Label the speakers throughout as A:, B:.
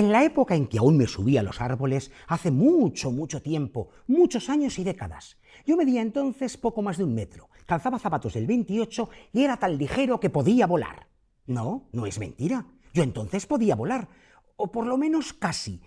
A: En la época en que aún me subía a los árboles, hace mucho, mucho tiempo, muchos años y décadas, yo medía entonces poco más de 1 metro, calzaba zapatos del 28 y era tan ligero que podía volar. No, no es mentira. Yo entonces podía volar, o por lo menos casi.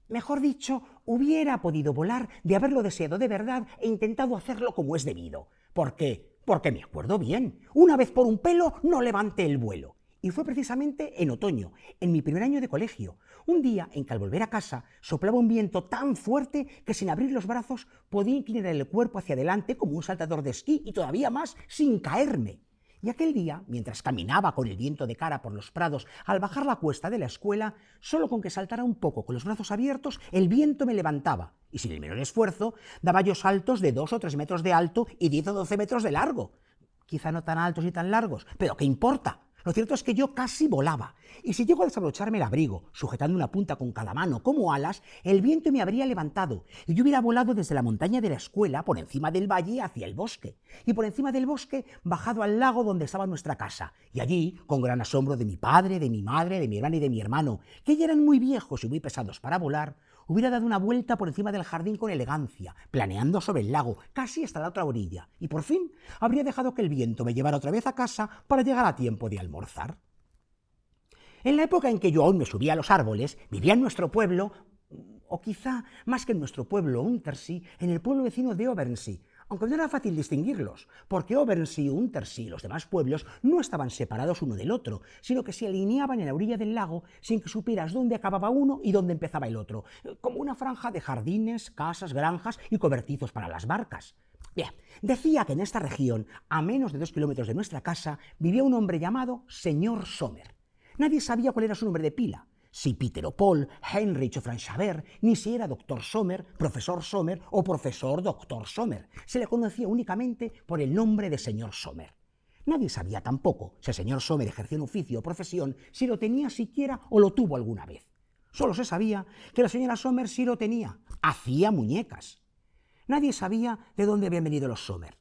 A: Mejor dicho, hubiera podido volar de haberlo deseado de verdad e intentado hacerlo como es debido. ¿Por qué? Porque me acuerdo bien. Una vez por un pelo no levanté el vuelo. Y fue precisamente en otoño, en mi primer año de colegio, un día en que al volver a casa soplaba un viento tan fuerte que sin abrir los brazos podía inclinar el cuerpo hacia adelante como un saltador de esquí y todavía más sin caerme. Y aquel día, mientras caminaba con el viento de cara por los prados al bajar la cuesta de la escuela, solo con que saltara un poco con los brazos abiertos, el viento me levantaba, y sin el menor esfuerzo, daba yo saltos de 2 o 3 metros de alto y 10 o 12 metros de largo. Quizá no tan altos y tan largos, pero ¿qué importa? Lo cierto es que yo casi volaba, y si llego a desabrocharme el abrigo, sujetando una punta con cada mano como alas, el viento me habría levantado, y yo hubiera volado desde la montaña de la escuela por encima del valle hacia el bosque, y por encima del bosque bajado al lago donde estaba nuestra casa, y allí, con gran asombro de mi padre, de mi madre, de mi hermana y de mi hermano, que ya eran muy viejos y muy pesados para volar, hubiera dado una vuelta por encima del jardín con elegancia, planeando sobre el lago, casi hasta la otra orilla, y por fin habría dejado que el viento me llevara otra vez a casa para llegar a tiempo de almorzar. En la época en que yo aún me subía a los árboles, vivía en nuestro pueblo, o quizá más que en nuestro pueblo, Untersee, en el pueblo vecino de Overnsee, aunque no era fácil distinguirlos, porque Overnsee, Untersee y los demás pueblos no estaban separados uno del otro, sino que se alineaban en la orilla del lago sin que supieras dónde acababa uno y dónde empezaba el otro, como una franja de jardines, casas, granjas y cobertizos para las barcas. Bien, decía que en esta región, a menos de 2 kilómetros de nuestra casa, vivía un hombre llamado Señor Sommer. Nadie sabía cuál era su nombre de pila, si Peter o Paul, Heinrich o Franz Xaver, ni si era doctor Sommer, profesor Sommer o profesor doctor Sommer. Se le conocía únicamente por el nombre de señor Sommer. Nadie sabía tampoco si el señor Sommer ejercía un oficio o profesión, si lo tenía siquiera o lo tuvo alguna vez. Solo se sabía que la señora Sommer sí lo tenía, hacía muñecas. Nadie sabía de dónde habían venido los Sommer.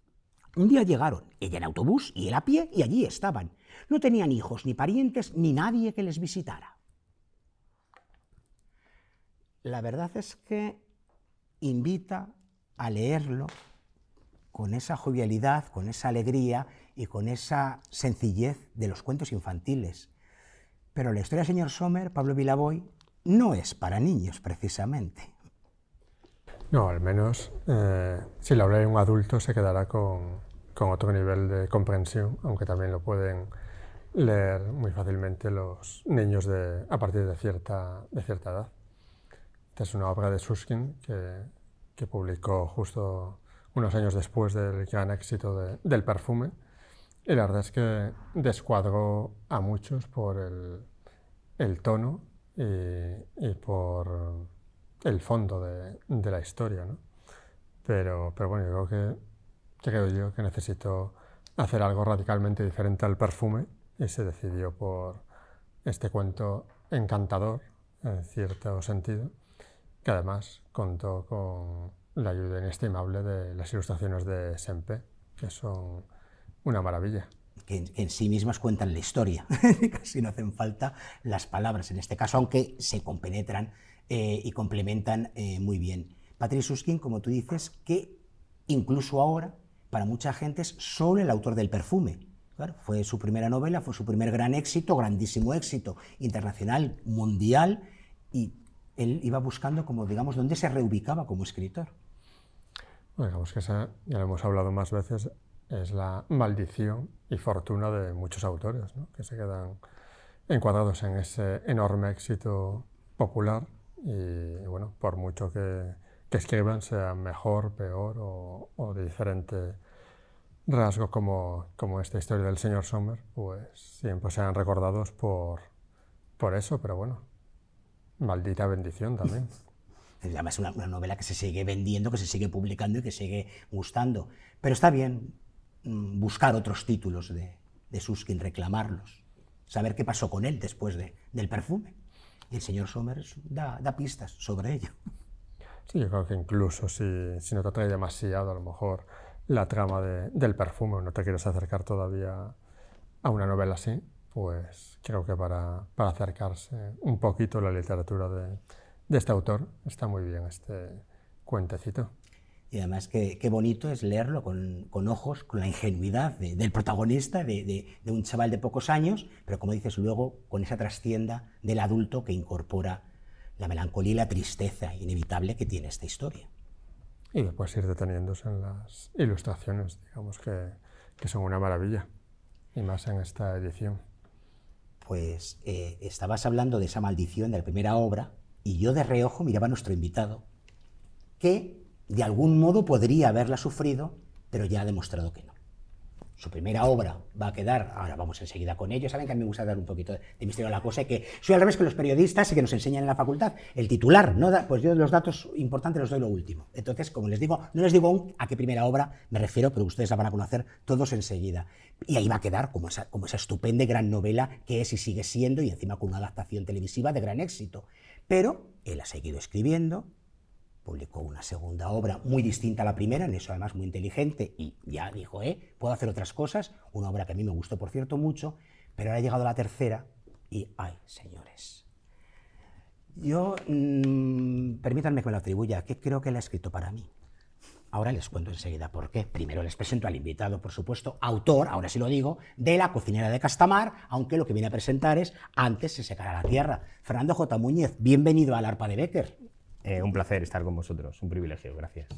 A: Un día llegaron, ella en autobús y él a pie, y allí estaban. No tenían hijos, ni parientes, ni nadie que les visitara. La verdad es que invita a leerlo con esa jovialidad, con esa alegría y con esa sencillez de los cuentos infantiles. Pero la historia del señor Sommer, Pablo Vilaboy, no es para niños precisamente.
B: No, al menos si la lee un adulto se quedará con otro nivel de comprensión, aunque también lo pueden leer muy fácilmente los niños a partir de cierta edad. Esta es una obra de Suskind que publicó justo unos años después del gran éxito del perfume, y la verdad es que descuadró a muchos por el tono y por el fondo de la historia, ¿no? Pero bueno, creo yo que necesitó hacer algo radicalmente diferente al perfume y se decidió por este cuento encantador, en cierto sentido, que además contó con la ayuda inestimable de las ilustraciones de Sempe, que son una maravilla.
A: Que en sí mismas cuentan la historia, casi no hacen falta las palabras en este caso, aunque se compenetran y complementan muy bien. Patrick Suskind, como tú dices, que incluso ahora, para mucha gente es solo el autor del perfume. Claro, fue su primera novela, fue su primer gran éxito, grandísimo éxito internacional, mundial, y él iba buscando, como digamos, dónde se reubicaba como escritor.
B: Bueno, digamos que esa, ya lo hemos hablado más veces, es la maldición y fortuna de muchos autores, ¿no? Que se quedan encuadrados en ese enorme éxito popular y bueno, por mucho que escriban, sea mejor, peor o de diferente rasgo como esta historia del señor Sommer, pues siempre serán recordados por eso, pero bueno, maldita bendición también.
A: Además es una novela que se sigue vendiendo, que se sigue publicando y que sigue gustando. Pero está bien buscar otros títulos de Suskind, reclamarlos, saber qué pasó con él después del perfume. Y el señor Sommer da pistas sobre ello.
B: Sí, yo creo que incluso si no te atrae demasiado, a lo mejor, la trama del perfume, o no te quieres acercar todavía a una novela así, pues creo que para acercarse un poquito a la literatura de este autor está muy bien este cuentecito.
A: Y además qué bonito es leerlo con ojos, con la ingenuidad del protagonista, de un chaval de pocos años, pero como dices luego, con esa trastienda del adulto que incorpora la melancolía y la tristeza inevitable que tiene esta historia.
B: Y después ir deteniéndose en las ilustraciones, digamos que son una maravilla, y más en esta edición.
A: Pues estabas hablando de esa maldición de la primera obra, y yo de reojo miraba a nuestro invitado, que de algún modo podría haberla sufrido, pero ya ha demostrado que no. Su primera obra va a quedar, ahora vamos enseguida con ello, saben que a mí me gusta dar un poquito de misterio a la cosa, y que soy al revés que los periodistas y que nos enseñan en la facultad. El titular, ¿no? Pues yo los datos importantes los doy lo último. Entonces, como les digo, no les digo aún a qué primera obra me refiero, pero ustedes la van a conocer todos enseguida. Y ahí va a quedar como esa estupenda y gran novela que es y sigue siendo, y encima con una adaptación televisiva de gran éxito. Pero él ha seguido escribiendo, publicó una segunda obra muy distinta a la primera, en eso además muy inteligente, y ya dijo, puedo hacer otras cosas, una obra que a mí me gustó, por cierto, mucho, pero ahora ha llegado la tercera y, ay, señores, yo, permítanme que me lo atribuya, que creo que la ha escrito para mí. Ahora les cuento enseguida por qué. Primero les presento al invitado, por supuesto, autor, ahora sí lo digo, de La cocinera de Castamar, aunque lo que viene a presentar es Antes se secará la tierra. Fernando J. Muñez, bienvenido al Arpa de Bécquer.
C: Un placer estar con vosotros, un privilegio, gracias.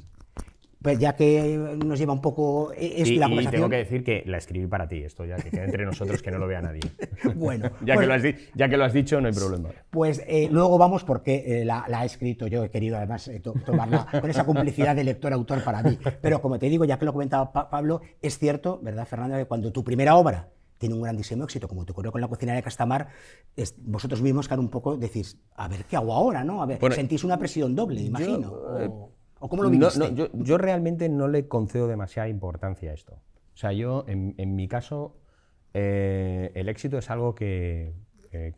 A: Pues ya que nos lleva un poco la conversación...
C: Y tengo que decir que la escribí para ti, esto ya que quede entre nosotros, que no lo vea nadie.
A: Bueno,
C: ya que lo has dicho, no hay problema.
A: Pues luego vamos porque la he escrito yo, he querido además tomarla con esa complicidad de lector-autor para mí. Pero como te digo, ya que lo comentaba Pablo, es cierto, ¿verdad, Fernando?, que cuando tu primera obra tiene un grandísimo éxito, como te ocurrió con La cocinera de Castamar, vosotros mismos, claro, un poco decís, a ver, ¿qué hago ahora, no? A ver, bueno, sentís una presión doble, imagino. ¿O cómo lo viviste?
C: Yo realmente no le concedo demasiada importancia a esto. O sea, yo, en mi caso, el éxito es algo que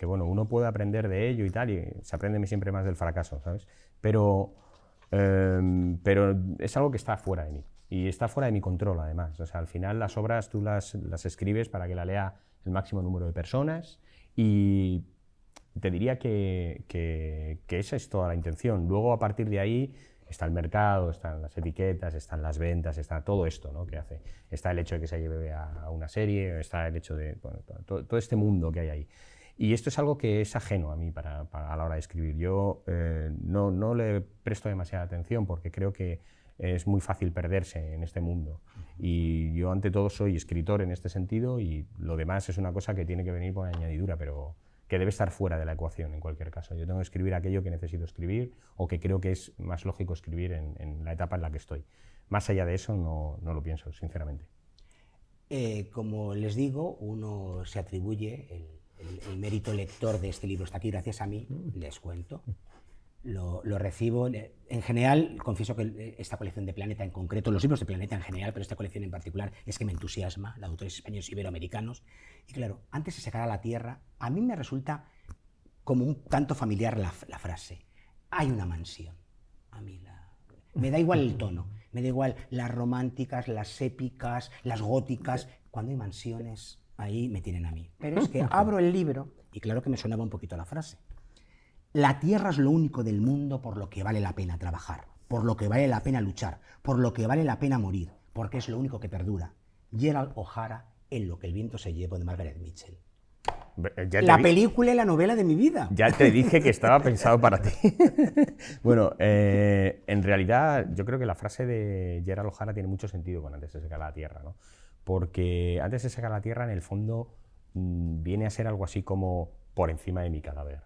C: bueno, uno puede aprender de ello y tal, y se aprende siempre más del fracaso, ¿sabes? Pero es algo que está fuera de mí. Y está fuera de mi control, además. O sea, al final las obras tú las escribes para que la lea el máximo número de personas, y te diría que esa es toda la intención. Luego, a partir de ahí, está el mercado, están las etiquetas, están las ventas, está todo esto, ¿no?, que hace. Está el hecho de que se lleve a una serie, está el hecho de... Bueno, todo este mundo que hay ahí. Y esto es algo que es ajeno a mí a la hora de escribir. Yo no le presto demasiada atención porque creo que es muy fácil perderse en este mundo. Y yo, ante todo, soy escritor en este sentido, y lo demás es una cosa que tiene que venir por añadidura, pero que debe estar fuera de la ecuación en cualquier caso. Yo tengo que escribir aquello que necesito escribir o que creo que es más lógico escribir en la etapa en la que estoy. Más allá de eso no lo pienso, sinceramente.
A: Como les digo, uno se atribuye el mérito lector de este libro. Está aquí gracias a mí, les cuento. Lo recibo, en general, confieso que esta colección de Planeta en concreto, los libros de Planeta en general, pero esta colección en particular, es que me entusiasma, la de autores españoles y iberoamericanos. Y claro, Antes se secará la tierra, a mí me resulta como un tanto familiar la frase. Hay una mansión. A mí me da igual el tono, me da igual las románticas, las épicas, las góticas. Cuando hay mansiones, ahí me tienen a mí. Pero es que abro el libro y claro que me sonaba un poquito la frase. La tierra es lo único del mundo por lo que vale la pena trabajar, por lo que vale la pena luchar, por lo que vale la pena morir, porque es lo único que perdura. Gerald O'Hara, En lo que el viento se llevó, de Margaret Mitchell. La película y la novela de mi vida.
C: Ya te dije que estaba pensado para ti. Bueno, en realidad yo creo que la frase de Gerald O'Hara tiene mucho sentido con Antes se secará la tierra, ¿no? Porque Antes se secará la tierra, en el fondo, viene a ser algo así como por encima de mi cadáver,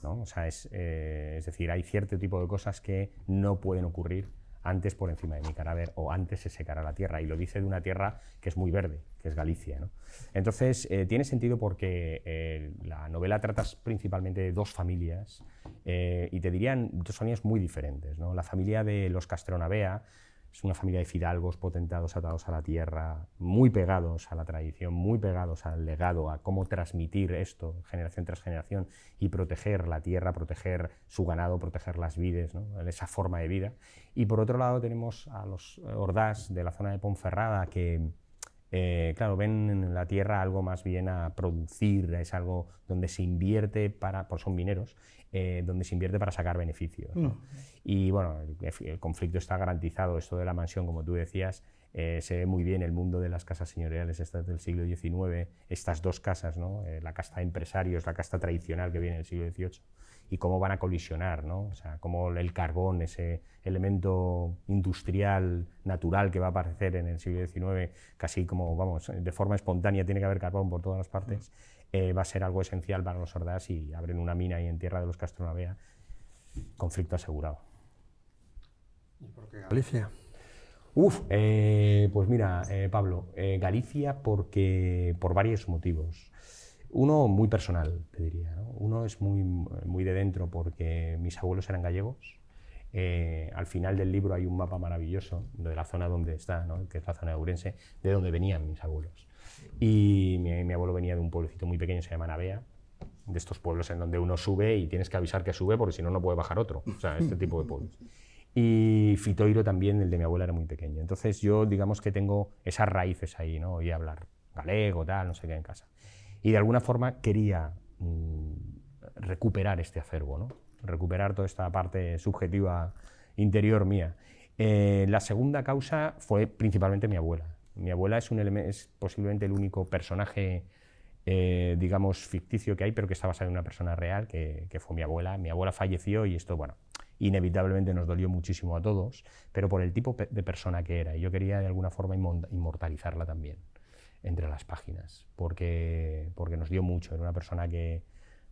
C: ¿no? O sea, es decir, hay cierto tipo de cosas que no pueden ocurrir antes por encima de mi cadáver, o antes se secará la tierra, y lo dice de una tierra que es muy verde, que es Galicia, ¿no? Entonces, tiene sentido porque la novela trata principalmente de dos familias, y te dirían dos familias muy diferentes, ¿no? La familia de los Castronavea es una familia de fidalgos potentados, atados a la tierra, muy pegados a la tradición, muy pegados al legado, a cómo transmitir esto generación tras generación y proteger la tierra, proteger su ganado, proteger las vides, ¿no?, esa forma de vida. Y por otro lado tenemos a los Ordás de la zona de Ponferrada, que claro, ven la tierra algo más bien a producir, es algo donde se invierte pues son mineros, donde se invierte para sacar beneficios, ¿no? Y bueno, el conflicto está garantizado. Esto de la mansión, como tú decías, se ve muy bien el mundo de las casas señoriales estas del siglo XIX, estas dos casas, ¿no? La casta de empresarios, la casta tradicional que viene del siglo XVIII, y cómo van a colisionar, ¿no? O sea, cómo el carbón, ese elemento industrial natural que va a aparecer en el siglo XIX, casi como, vamos, de forma espontánea, tiene que haber carbón por todas las partes, va a ser algo esencial para los Ordaz, y abren una mina ahí en tierra de los Castronavea, conflicto asegurado.
B: ¿Y por qué Galicia?
C: Pues mira, Pablo, Galicia por varios motivos. Uno muy personal, te diría, ¿no? Uno es muy de dentro porque mis abuelos eran gallegos. Al final del libro hay un mapa maravilloso de la zona donde está, ¿no? Que es la zona de Ourense, de donde venían mis abuelos. Y mi abuelo venía de un pueblecito muy pequeño, se llama Navea, de estos pueblos en donde uno sube y tienes que avisar que sube porque si no, no puede bajar otro. O sea, este tipo de pueblos. Y Fitoiro también, el de mi abuela, era muy pequeño. Entonces yo, digamos que tengo esas raíces ahí, ¿no? Oí hablar galego, tal, no sé qué en casa. Y de alguna forma quería recuperar este acervo, ¿no? Recuperar toda esta parte subjetiva interior mía. La segunda causa fue principalmente mi abuela. Mi abuela es posiblemente el único personaje, digamos, ficticio que hay, pero que está basado en una persona real, que fue mi abuela. Mi abuela falleció y esto, bueno, inevitablemente nos dolió muchísimo a todos, pero por el tipo de persona que era. Y yo quería de alguna forma inmortalizarla también entre las páginas, porque nos dio mucho. Era una persona que,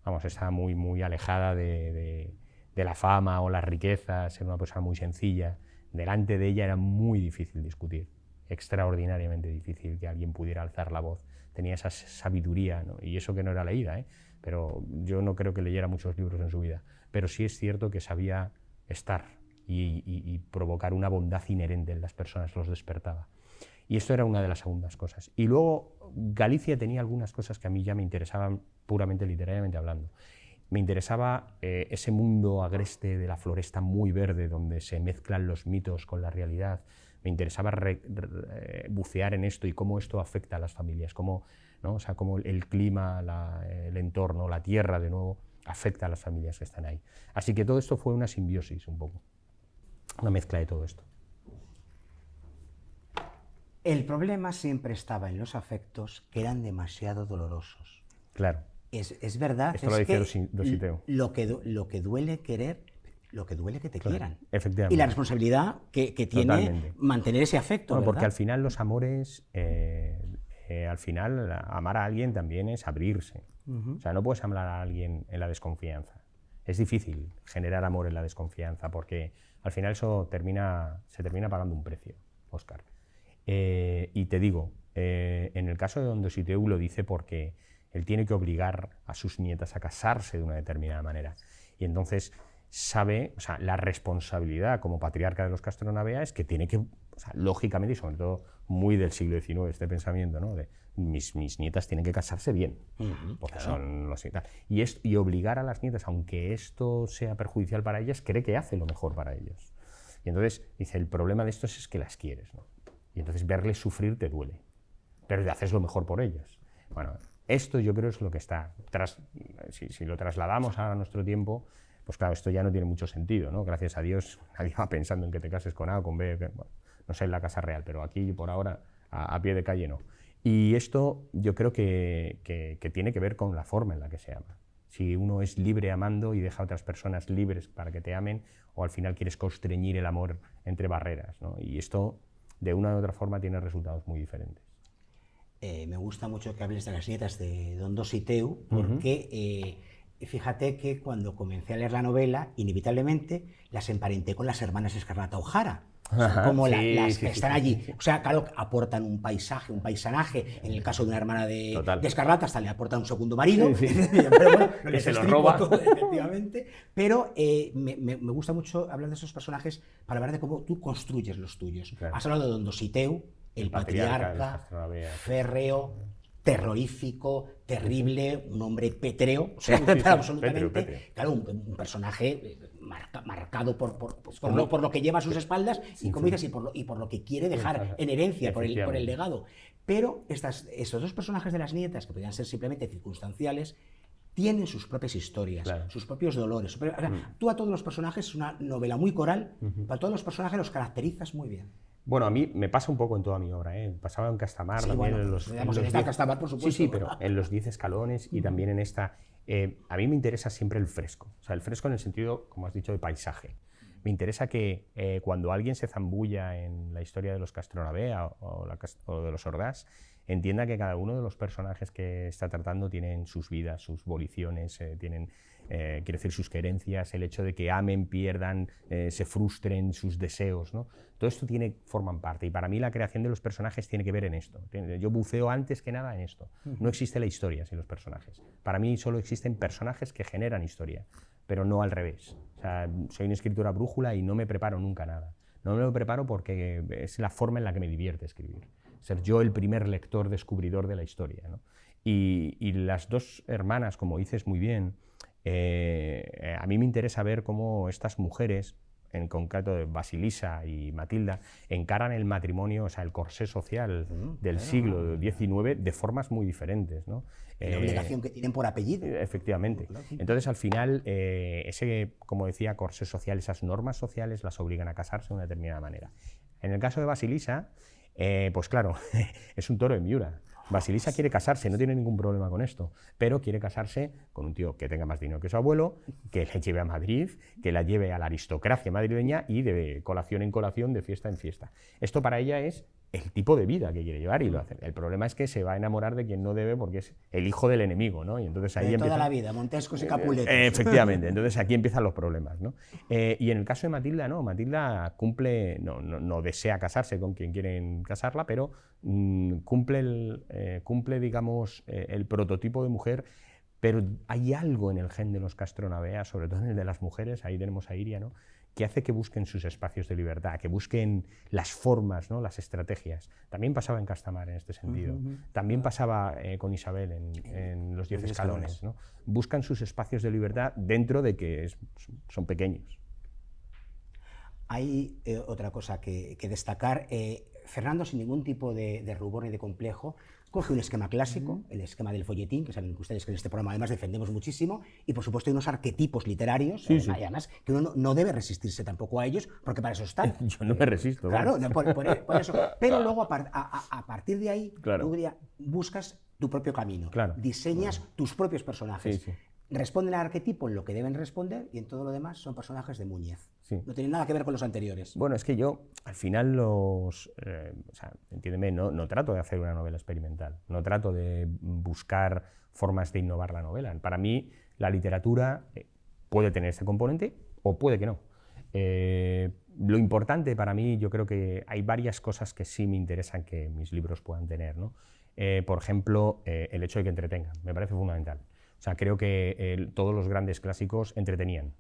C: vamos, estaba muy alejada de la fama o las riquezas, era una persona muy sencilla. Delante de ella era muy difícil discutir, extraordinariamente difícil que alguien pudiera alzar la voz. Tenía esa sabiduría, ¿no? Y eso que no era leída, pero yo no creo que leyera muchos libros en su vida, pero sí es cierto que sabía estar y provocar una bondad inherente en las personas, los despertaba. Y esto era una de las segundas cosas. Y luego Galicia tenía algunas cosas que a mí ya me interesaban puramente literariamente hablando. Me interesaba ese mundo agreste de la floresta muy verde, donde se mezclan los mitos con la realidad. Me interesaba bucear en esto y cómo esto afecta a las familias, cómo, ¿no? O sea, cómo el clima, el entorno, la tierra, de nuevo, afecta a las familias que están ahí. Así que todo esto fue una simbiosis un poco, una mezcla de todo esto.
A: El problema siempre estaba en los afectos, que eran demasiado dolorosos.
C: Claro.
A: Es verdad.
C: Esto lo decía Dositeo.
A: Lo que duele querer, lo que duele que te quieran.
C: Efectivamente.
A: Y la responsabilidad que tiene
C: Totalmente.
A: mantener ese afecto.
C: Bueno,
A: ¿verdad?
C: porque al final los amores, al final amar a alguien también es abrirse. O sea, no puedes amar a alguien en la desconfianza. Es difícil generar amor en la desconfianza porque al final eso se termina pagando un precio, Óscar. Y te digo, en el caso de Don Dositeu lo dice porque él tiene que obligar a sus nietas a casarse de una determinada manera. Y entonces sabe, o sea, la responsabilidad como patriarca de los Castronavea es que tiene que, o sea, lógicamente, y sobre todo muy del siglo XIX, este pensamiento, ¿no? De mis nietas tienen que casarse bien, porque
A: claro.
C: son los y tal. Y obligar a las nietas, aunque esto sea perjudicial para ellas, cree que hace lo mejor para ellos. Y entonces dice, el problema de esto es que las quieres, ¿no? Y entonces verles sufrir te duele, pero haces lo mejor por ellos. Bueno, esto yo creo es lo que está. Si lo trasladamos a nuestro tiempo, pues claro, esto ya no tiene mucho sentido, ¿no? Gracias a Dios nadie va pensando en que te cases con A o con B, bueno, no sé en la Casa Real, pero aquí por ahora a pie de calle no. Y esto yo creo que tiene que ver con la forma en la que se ama. Si uno es libre amando y deja a otras personas libres para que te amen, o al final quieres constreñir el amor entre barreras, ¿no? Y esto de una u otra forma tiene resultados muy diferentes.
A: Me gusta mucho que hables de las nietas de Don Dositeu, porque fíjate que cuando comencé a leer la novela, inevitablemente las emparenté con las hermanas Escarlata O'Hara. Como las que están allí. O sea, claro, aportan un paisaje, un paisanaje. En el caso de una hermana de Escarlata, hasta le aportan un segundo marido. Pero bueno, no les
C: se lo
A: explico
C: roba.
A: todo, efectivamente. Pero me gusta mucho hablar de esos personajes para hablar de cómo tú construyes los tuyos. Claro. Has hablado de Don Dositeu, el patriarca férreo, terrorífico, terrible, un hombre pétreo, o sea,
C: Sí, sí, sí,
A: absolutamente,
C: pétreo.
A: claro, un personaje marcado por lo que lleva a sus espaldas y, como dices, y por lo que quiere dejar en herencia, por el legado. Pero estos dos personajes de las nietas, que podrían ser simplemente circunstanciales, tienen sus propias historias,
C: Claro.
A: sus propios dolores. O sea, tú a todos los personajes, es una novela muy coral, para todos los personajes los caracterizas muy bien.
C: Bueno, a mí me pasa un poco en toda mi obra, ¿eh? Pasaba en Castamar,
A: Sí,
C: también
A: bueno,
C: en los...
A: en esta Castamar, por supuesto.
C: Sí, pero en los 10 escalones y también en esta... a mí me interesa siempre el fresco. O sea, el fresco en el sentido, como has dicho, de paisaje. Me interesa que cuando alguien se zambulla en la historia de los Castronavea o de los Ordaz, entienda que cada uno de los personajes que está tratando tienen sus vidas, sus voliciones, tienen... quiere decir, sus querencias, el hecho de que amen, pierdan, se frustren, sus deseos, ¿no? Todo esto forman parte, y para mí la creación de los personajes tiene que ver en esto. Yo buceo antes que nada en esto. No existe la historia sin los personajes. Para mí solo existen personajes que generan historia, pero no al revés. O sea, soy una escritora brújula y no me preparo nunca nada. No me lo preparo porque es la forma en la que me divierte escribir. Ser yo el primer lector descubridor de la historia, ¿no? Y las dos hermanas, como dices muy bien, a mí me interesa ver cómo estas mujeres, en concreto de Basilisa y Matilda, encaran el matrimonio, o sea, el corsé social del siglo XIX de formas muy diferentes, ¿no?
A: La obligación que tienen por apellido.
C: Efectivamente. Entonces, al final, ese, como decía, corsé social, esas normas sociales las obligan a casarse de una determinada manera. En el caso de Basilisa, pues claro, es un toro de Miura. Basilisa quiere casarse, no tiene ningún problema con esto, pero quiere casarse con un tío que tenga más dinero que su abuelo, que la lleve a Madrid, que la lleve a la aristocracia madrileña y de colación en colación, de fiesta en fiesta. Esto para ella es el tipo de vida que quiere llevar y lo hace. El problema es que se va a enamorar de quien no debe porque es el hijo del enemigo, ¿no? Y entonces ahí
A: toda la vida, Montescos y Capuletos.
C: Efectivamente, entonces aquí empiezan los problemas, ¿no? Y en el caso de Matilda, no, Matilda cumple, no desea casarse con quien quieren casarla, pero cumple, digamos, el prototipo de mujer. Pero hay algo en el gen de los Castronavea, sobre todo en el de las mujeres, ahí tenemos a Iria, ¿no?, que hace que busquen sus espacios de libertad, que busquen las formas, ¿no?, las estrategias. También pasaba en Castamar en este sentido. También pasaba con Isabel en los 10 escalones, ¿no? Buscan sus espacios de libertad dentro de que son pequeños.
A: Hay otra cosa que destacar. Fernando, sin ningún tipo de rubor ni de complejo, coge un esquema clásico, el esquema del folletín, que saben ustedes que en este programa además defendemos muchísimo, y por supuesto hay unos arquetipos literarios, y además que uno no debe resistirse tampoco a ellos, porque para eso están.
C: Yo no me resisto.
A: Claro, por eso. Pero luego a partir de ahí, tú buscas tu propio camino, diseñas tus propios personajes. Responden al arquetipo en lo que deben responder y en todo lo demás son personajes de Muñez. No tienen nada que ver con los anteriores.
C: Bueno, es que yo, al final, o sea, entiéndeme, no trato de hacer una novela experimental, no trato de buscar formas de innovar la novela. Para mí, la literatura puede tener este componente o puede que no. Lo importante para mí, yo creo que hay varias cosas que sí me interesan que mis libros puedan tener, ¿no? Por ejemplo, el hecho de que entretengan, me parece fundamental. O sea, creo que todos los grandes clásicos entretenían.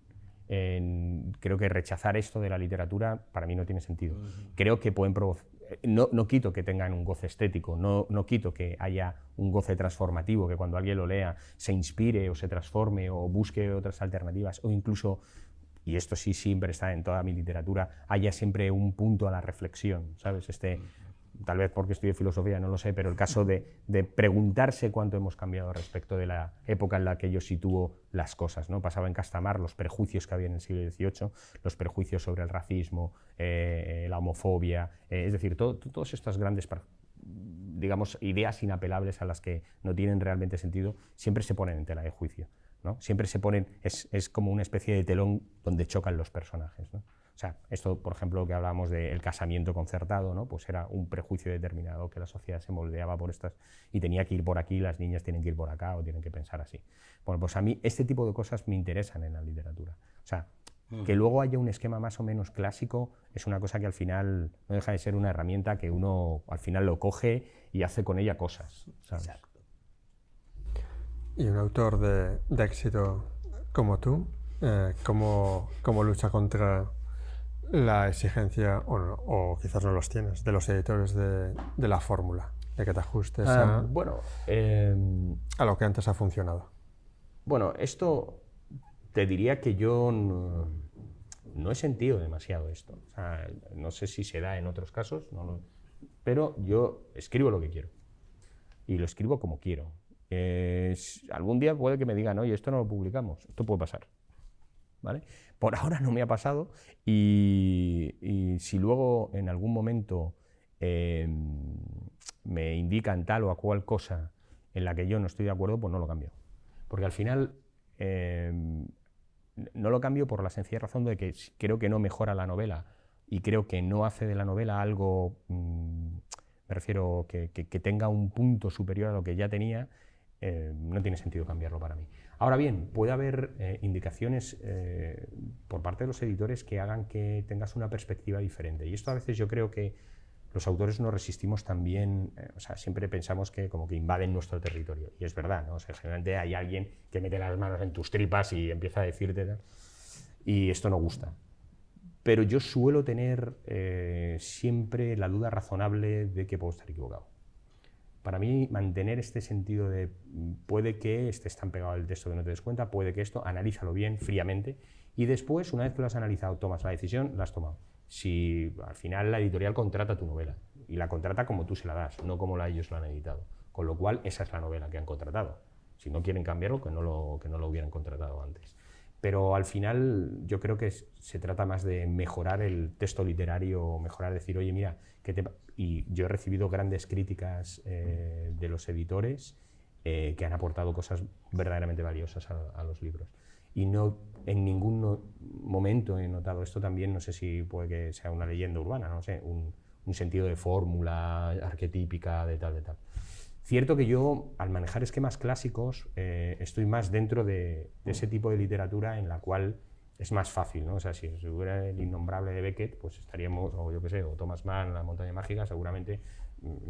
C: Creo que rechazar esto de la literatura para mí no tiene sentido. Creo que pueden provocar... No quito que tengan un goce estético, no quito que haya un goce transformativo, que cuando alguien lo lea se inspire o se transforme o busque otras alternativas, o incluso, y esto sí siempre está en toda mi literatura, haya siempre un punto a la reflexión, ¿sabes? Tal vez porque estudié filosofía, no lo sé, pero el caso de preguntarse cuánto hemos cambiado respecto de la época en la que yo sitúo las cosas, ¿no? Pasaba en Castamar los prejuicios que había en el siglo XVIII, los prejuicios sobre el racismo, la homofobia, es decir, todas estas grandes, digamos, ideas inapelables a las que no tienen realmente sentido, siempre se ponen en tela de juicio, ¿no? Siempre se ponen, es como una especie de telón donde chocan los personajes, ¿no? O sea, esto, por ejemplo, que hablábamos del casamiento concertado, ¿no? Pues era un prejuicio determinado que la sociedad se moldeaba por estas y tenía que ir por aquí, las niñas tienen que ir por acá o tienen que pensar así. Bueno, pues a mí este tipo de cosas me interesan en la literatura. O sea, que luego haya un esquema más o menos clásico es una cosa que al final no deja de ser una herramienta que uno al final lo coge y hace con ella cosas, ¿sabes?
A: Exacto.
B: Y un autor de éxito como tú, ¿cómo lucha contra la exigencia, o quizás no los tienes, de los editores de la fórmula? de que te ajustes
C: Bueno,
B: a lo que antes ha funcionado.
C: bueno, esto te diría que yo no he sentido demasiado esto. O sea, no sé si se da en otros casos, pero yo escribo lo que quiero y lo escribo como quiero. Algún día puede que me digan, oye, esto no lo publicamos, esto puede pasar. ¿Vale? Por ahora no me ha pasado y si luego en algún momento me indican tal o cual cosa en la que yo no estoy de acuerdo, pues no lo cambio. Porque al final no lo cambio por la sencilla razón de que creo que no mejora la novela y creo que no hace de la novela algo, me refiero, que tenga un punto superior a lo que ya tenía. No tiene sentido cambiarlo para mí. Ahora bien, puede haber indicaciones por parte de los editores que hagan que tengas una perspectiva diferente. Y esto a veces yo creo que los autores nos resistimos también, o sea, siempre pensamos que como que invaden nuestro territorio. Y es verdad, ¿no? O sea, generalmente hay alguien que mete las manos en tus tripas y empieza a decirte tal, y esto no gusta. Pero yo suelo tener siempre la duda razonable de que puedo estar equivocado. Para mí, mantener este sentido de puede que estés tan pegado al texto que no te des cuenta, puede que esto, analízalo bien, fríamente, y después, una vez que lo has analizado, tomas la decisión, la has tomado. Si al final la editorial contrata tu novela, y la contrata como tú se la das, no como ellos la han editado, con lo cual esa es la novela que han contratado. Si no quieren cambiarlo, que no lo hubieran contratado antes. Pero al final yo creo que se trata más de mejorar el texto literario, mejorar, decir, oye, mira, y yo he recibido grandes críticas de los editores que han aportado cosas verdaderamente valiosas a los libros. Y no en ningún momento he notado esto también, no sé si puede que sea una leyenda urbana, no sé, un sentido de fórmula arquetípica, de tal. Cierto que yo, al manejar esquemas clásicos, estoy más dentro de ese tipo de literatura en la cual es más fácil, ¿no? O sea, si hubiera El innombrable de Beckett, pues estaríamos, o yo qué sé, o Thomas Mann, La montaña mágica, seguramente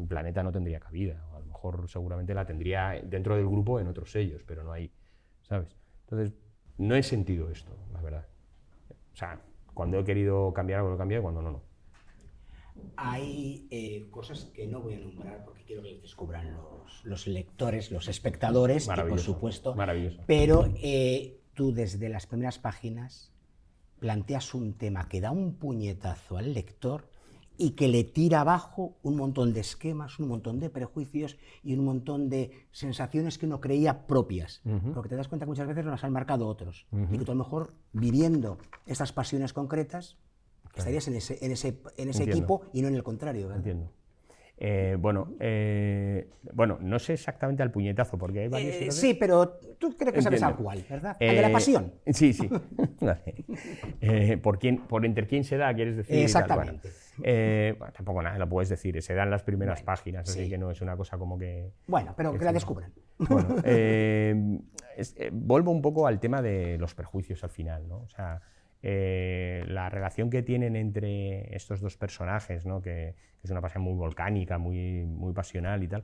C: Planeta no tendría cabida, o a lo mejor seguramente la tendría dentro del grupo en otros sellos, pero no ahí, ¿sabes? Entonces, no he sentido esto, la verdad. O sea, cuando he querido cambiar algo lo he cambiado, cuando no.
A: Hay cosas que no voy a nombrar porque quiero que descubran los lectores, los espectadores, y por supuesto.
C: Maravilloso.
A: Pero tú desde las primeras páginas planteas un tema que da un puñetazo al lector y que le tira abajo un montón de esquemas, un montón de prejuicios y un montón de sensaciones que uno creía propias. Porque te das cuenta que muchas veces nos han marcado otros. Y que tú a lo mejor, viviendo estas pasiones concretas, estarías en ese equipo y no en el contrario, ¿verdad?
C: Entiendo. Bueno, no sé exactamente al puñetazo, porque hay varios...
A: sí, pero tú creo que sabes a cuál, ¿verdad? Al de la pasión.
C: Sí. Vale. Por entre quién se da, quieres decir.
A: Exactamente.
C: Bueno, tampoco nada, lo puedes decir, se dan las primeras páginas, así que no es una cosa como que...
A: Bueno, pero que la descubran.
C: Bueno, vuelvo un poco al tema de los prejuicios al final, ¿no? O sea, la relación que tienen entre estos dos personajes, ¿no? que es una pasión muy volcánica, muy, muy pasional y tal,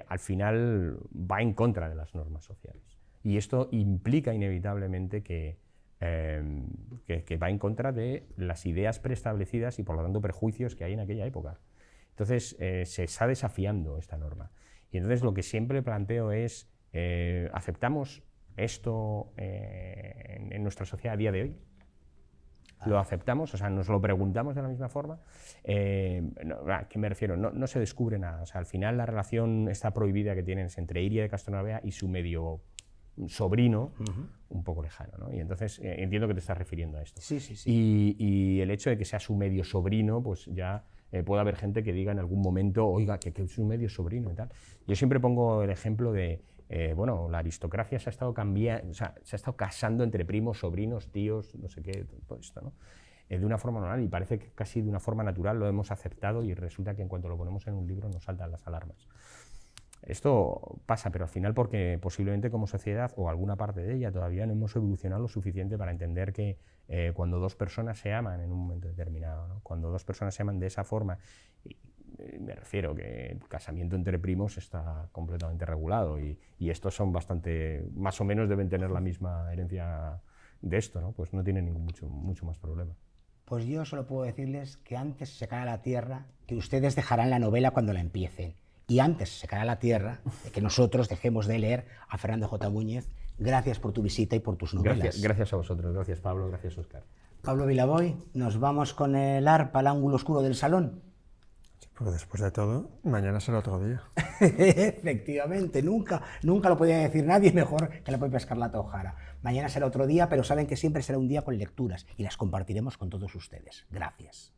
C: al final va en contra de las normas sociales. Y esto implica inevitablemente que va en contra de las ideas preestablecidas y por lo tanto prejuicios que hay en aquella época. Entonces se está desafiando esta norma. Y entonces lo que siempre planteo es, ¿aceptamos esto en nuestra sociedad a día de hoy? ¿Lo aceptamos? O sea, ¿nos lo preguntamos de la misma forma? ¿A qué me refiero? No se descubre nada. O sea, al final la relación está prohibida que tienen entre Iria de Castronueva y su medio sobrino, un poco lejano, ¿no? Y entonces entiendo que te estás refiriendo a esto.
A: Sí.
C: Y el hecho de que sea su medio sobrino, pues ya puede haber gente que diga en algún momento, oiga, que es un medio sobrino y tal. Yo siempre pongo el ejemplo de, bueno, la aristocracia se ha estado cambiando, o sea, se ha estado casando entre primos, sobrinos, tíos, no sé qué, todo esto, ¿no? De una forma normal, y parece que casi de una forma natural lo hemos aceptado y resulta que en cuanto lo ponemos en un libro nos saltan las alarmas. Esto pasa, pero al final porque posiblemente como sociedad, o alguna parte de ella, todavía no hemos evolucionado lo suficiente para entender que cuando dos personas se aman en un momento determinado, ¿no? Cuando dos personas se aman de esa forma, me refiero que el casamiento entre primos está completamente regulado y estos son bastante, más o menos deben tener la misma herencia de esto, ¿no? Pues no tienen mucho más problema.
A: Pues yo solo puedo decirles que antes se cae a la tierra, que ustedes dejarán la novela cuando la empiecen. y antes se caerá la tierra de que nosotros dejemos de leer a Fernando J. Muñez. Gracias por tu visita y por tus novelas.
C: Gracias a vosotros, gracias Pablo, gracias Óscar.
A: Pablo Vilaboy, ¿nos vamos con el arpa al ángulo oscuro del salón?
B: Pues después de todo, mañana será otro día.
A: Efectivamente, nunca lo podía decir nadie mejor que la propia Escarlata O'Hara. Mañana será otro día, pero saben que siempre será un día con lecturas y las compartiremos con todos ustedes. Gracias.